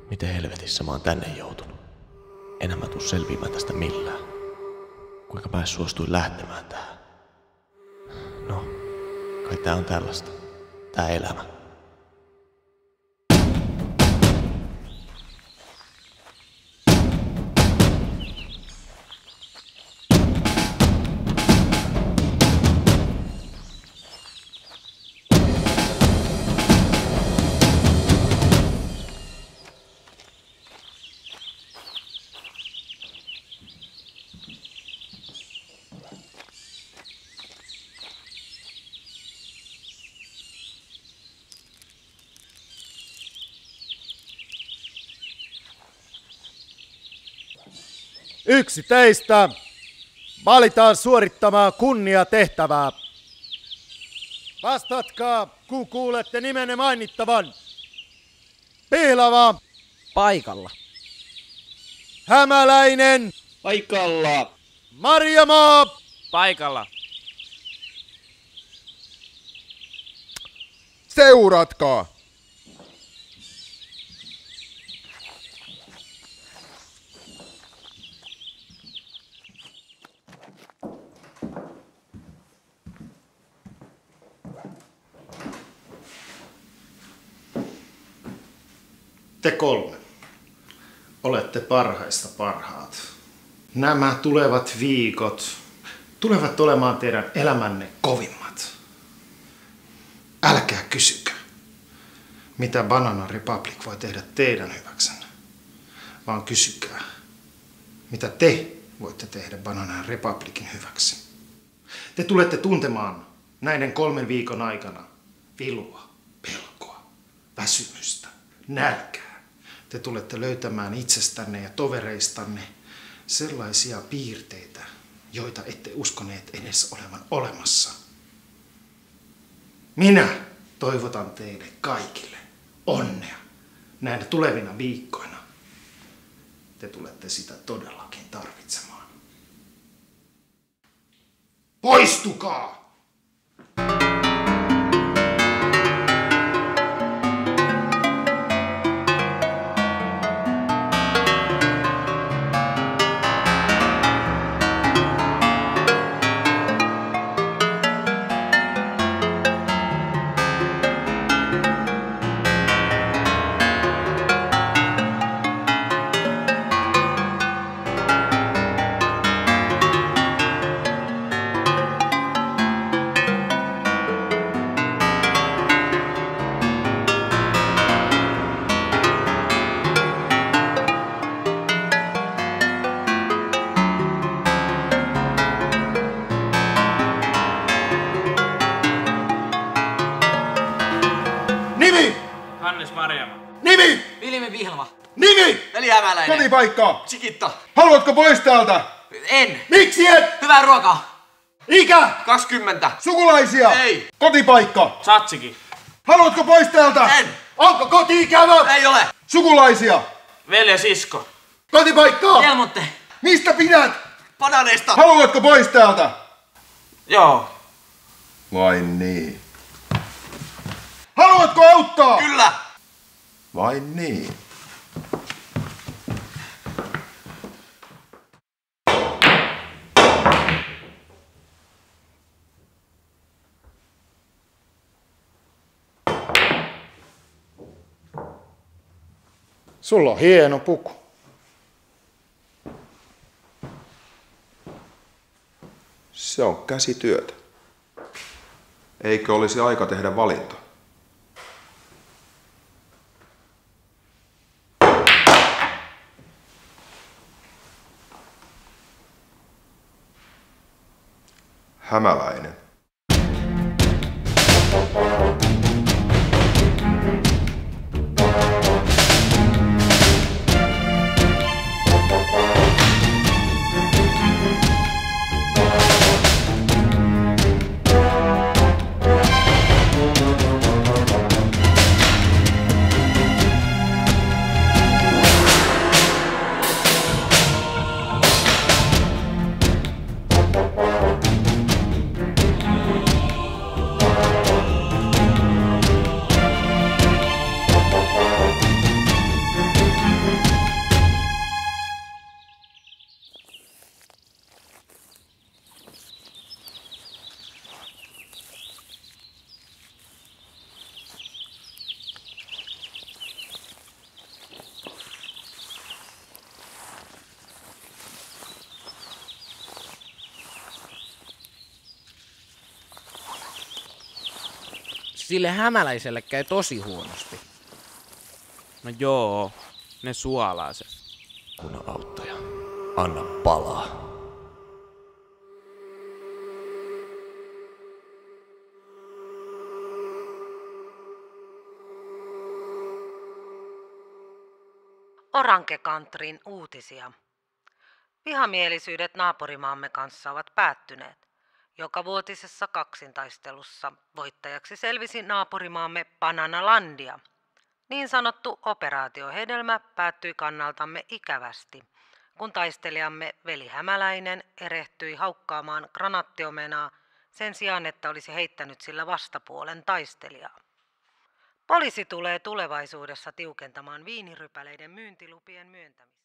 Miten helvetissä mä oon tänne joutunut? Enhän mä tuu selviämään tästä millään. Kuinka mä suostuin lähtemään tähän? No, kai tää on tällaista. Tää elämä. Yksi teistä valitaan suorittamaan kunniatehtävää. Vastatkaa, kun kuulette nimenne mainittavan. Pihlava. Paikalla. Hämäläinen. Paikalla. Marjamaa. Paikalla. Seuratkaa. Te kolme olette parhaista parhaat. Nämä tulevat viikot tulevat olemaan teidän elämänne kovimmat. Älkää kysykö, mitä Banana Republic voi tehdä teidän hyväksenne, vaan kysykää, mitä te voitte tehdä Banana Republicin hyväksi. Te tulette tuntemaan näiden 3 viikon aikana vilua, pelkoa, väsymystä, nälkää. Te tulette löytämään itsestänne ja tovereistanne sellaisia piirteitä, joita ette uskoneet edes olevan olemassa. Minä toivotan teille kaikille onnea näinä tulevina viikkoina. Te tulette sitä todellakin tarvitsemaan. Poistukaa! Nimi! Hannes Marjama. Nimi! Vilmi Pihlava. Nimi! Veli Hämäläinen. Kotipaikka. Chikitta. Haluatko pois täältä? En. Miksi et? Hyvää ruokaa. Ikä! 20. Sukulaisia. Ei. Kotipaikka. Satsiki. Haluatko pois täältä? En. Onko koti-ikävä? Ei ole. Sukulaisia. Veli ja sisko. Kotipaikkaa! Helmotte. Mistä pidät? Bananeista. Haluatko pois täältä? Joo. Vai niin? Haluatko auttaa? Kyllä. Vai niin? Sulla on hieno puku. Se on käsityötä. Eikö olisi aika tehdä valinta? Hämäläinen. Sille hämäläiselle käy tosi huonosti. No joo, ne suolaa se. Punavauttaja, anna palaa. Orange Countryn uutisia. Vihamielisyydet naapurimaamme kanssa ovat päättyneet. Jokavuotisessa kaksintaistelussa voittajaksi selvisi naapurimaamme Bananalandia. Niin sanottu operaatiohedelmä päättyi kannaltamme ikävästi, kun taistelijamme Veli Hämäläinen erehtyi haukkaamaan granaattiomenaa sen sijaan, että olisi heittänyt sillä vastapuolen taistelijaa. Poliisi tulee tulevaisuudessa tiukentamaan viinirypäleiden myyntilupien myöntämistä.